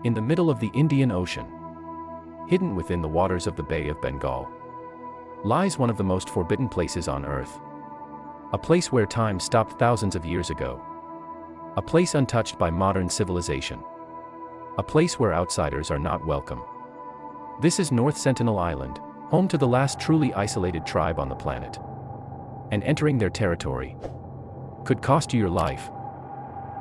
In the middle of the Indian Ocean, hidden within the waters of the Bay of Bengal, lies one of the most forbidden places on Earth. A place where time stopped thousands of years ago. A place untouched by modern civilization. A place where outsiders are not welcome. This is North Sentinel Island, home to the last truly isolated tribe on the planet. And entering their territory could cost you your life.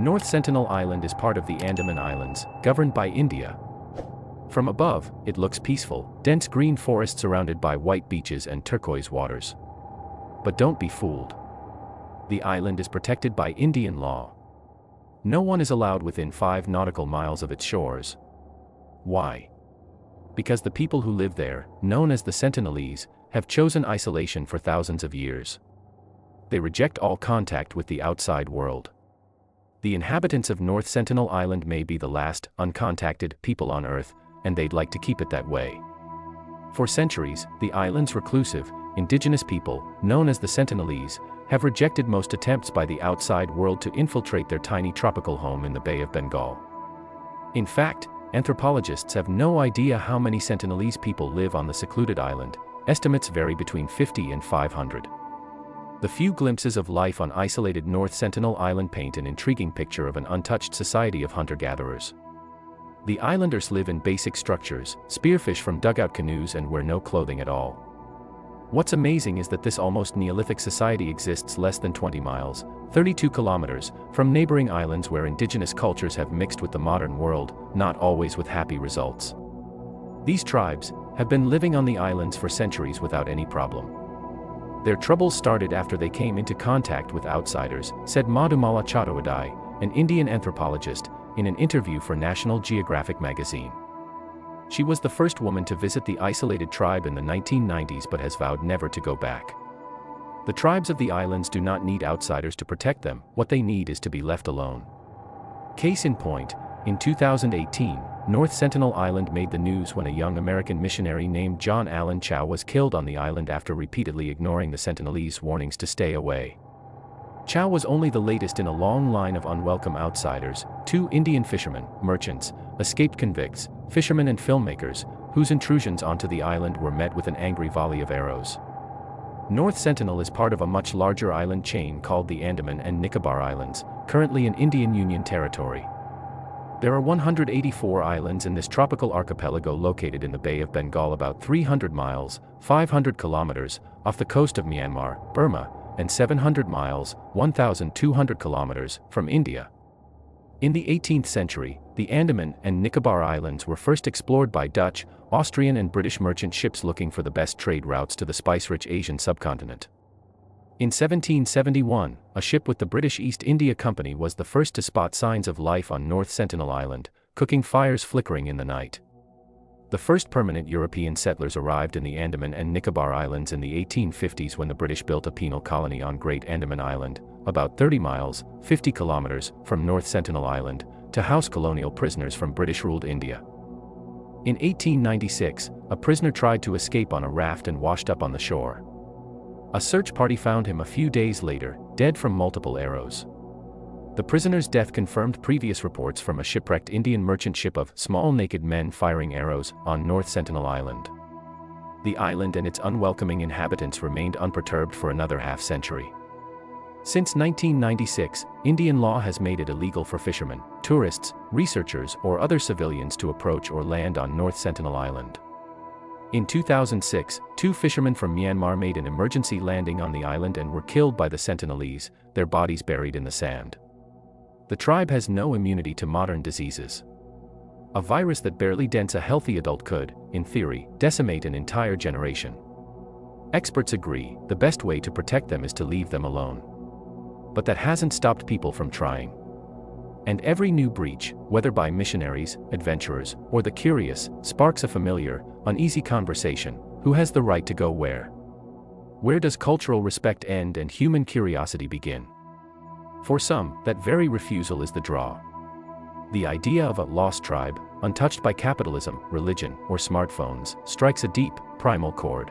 North Sentinel Island is part of the Andaman Islands, governed by India. From above, it looks peaceful, dense green forest surrounded by white beaches and turquoise waters. But don't be fooled. The island is protected by Indian law. No one is allowed within 5 nautical miles of its shores. Why? Because the people who live there, known as the Sentinelese, have chosen isolation for thousands of years. They reject all contact with the outside world. The inhabitants of North Sentinel Island may be the last, uncontacted people on Earth, and they'd like to keep it that way. For centuries, the island's reclusive, indigenous people, known as the Sentinelese, have rejected most attempts by the outside world to infiltrate their tiny tropical home in the Bay of Bengal. In fact, anthropologists have no idea how many Sentinelese people live on the secluded island. Estimates vary between 50 and 500. The few glimpses of life on isolated North Sentinel Island paint an intriguing picture of an untouched society of hunter-gatherers. The islanders live in basic structures, spearfish from dugout canoes and wear no clothing at all. What's amazing is that this almost Neolithic society exists less than 20 miles, 32 kilometers, from neighboring islands where indigenous cultures have mixed with the modern world, not always with happy results. These tribes have been living on the islands for centuries without any problem. Their troubles started after they came into contact with outsiders, said Madhumala Chattopadhyay, an Indian anthropologist, in an interview for National Geographic magazine. She was the first woman to visit the isolated tribe in the 1990s but has vowed never to go back. The tribes of the islands do not need outsiders to protect them, what they need is to be left alone. Case in point, in 2018, North Sentinel Island made the news when a young American missionary named John Allen Chow was killed on the island after repeatedly ignoring the Sentinelese warnings to stay away. Chow was only the latest in a long line of unwelcome outsiders, 2 Indian fishermen, merchants, escaped convicts, fishermen and filmmakers, whose intrusions onto the island were met with an angry volley of arrows. North Sentinel is part of a much larger island chain called the Andaman and Nicobar Islands, currently in Indian Union territory. There are 184 islands in this tropical archipelago located in the Bay of Bengal about 300 miles, 500 kilometers, off the coast of Myanmar, Burma, and 700 miles, 1,200 kilometers, from India. In the 18th century, the Andaman and Nicobar Islands were first explored by Dutch, Austrian and British merchant ships looking for the best trade routes to the spice-rich Asian subcontinent. In 1771, a ship with the British East India Company was the first to spot signs of life on North Sentinel Island, cooking fires flickering in the night. The first permanent European settlers arrived in the Andaman and Nicobar Islands in the 1850s when the British built a penal colony on Great Andaman Island, about 30 miles, 50 kilometers, from North Sentinel Island, to house colonial prisoners from British-ruled India. In 1896, a prisoner tried to escape on a raft and washed up on the shore. A search party found him a few days later, dead from multiple arrows. The prisoner's death confirmed previous reports from a shipwrecked Indian merchant ship of small naked men firing arrows on North Sentinel Island. The island and its unwelcoming inhabitants remained unperturbed for another half-century. Since 1996, Indian law has made it illegal for fishermen, tourists, researchers, or other civilians to approach or land on North Sentinel Island. In 2006, 2 fishermen from Myanmar made an emergency landing on the island and were killed by the Sentinelese, their bodies buried in the sand. The tribe has no immunity to modern diseases. A virus that barely dents a healthy adult could, in theory, decimate an entire generation. Experts agree, the best way to protect them is to leave them alone. But that hasn't stopped people from trying. And every new breach, whether by missionaries, adventurers, or the curious, sparks a familiar, uneasy conversation: who has the right to go where? Where does cultural respect end and human curiosity begin? For some, that very refusal is the draw. The idea of a lost tribe, untouched by capitalism, religion, or smartphones, strikes a deep, primal chord.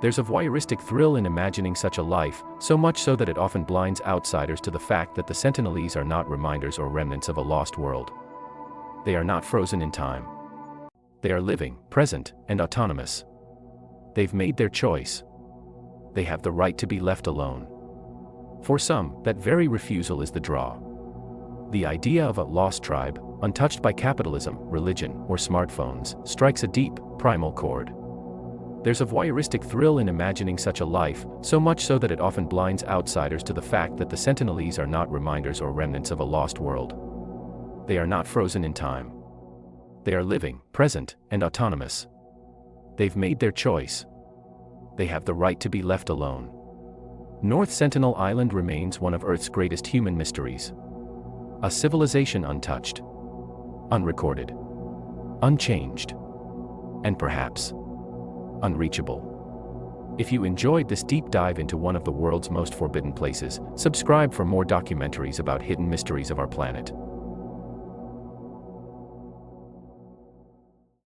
There's a voyeuristic thrill in imagining such a life, so much so that it often blinds outsiders to the fact that the Sentinelese are not reminders or remnants of a lost world. They are not frozen in time. They are living, present, and autonomous. They've made their choice. They have the right to be left alone. For some, that very refusal is the draw. The idea of a lost tribe, untouched by capitalism, religion, or smartphones, strikes a deep, primal chord. There's a voyeuristic thrill in imagining such a life, so much so that it often blinds outsiders to the fact that the Sentinelese are not reminders or remnants of a lost world. They are not frozen in time. They are living, present, and autonomous. They've made their choice. They have the right to be left alone. North Sentinel Island remains one of Earth's greatest human mysteries. A civilization untouched, unrecorded, unchanged, and perhaps unreachable. If you enjoyed this deep dive into one of the world's most forbidden places, subscribe for more documentaries about hidden mysteries of our planet.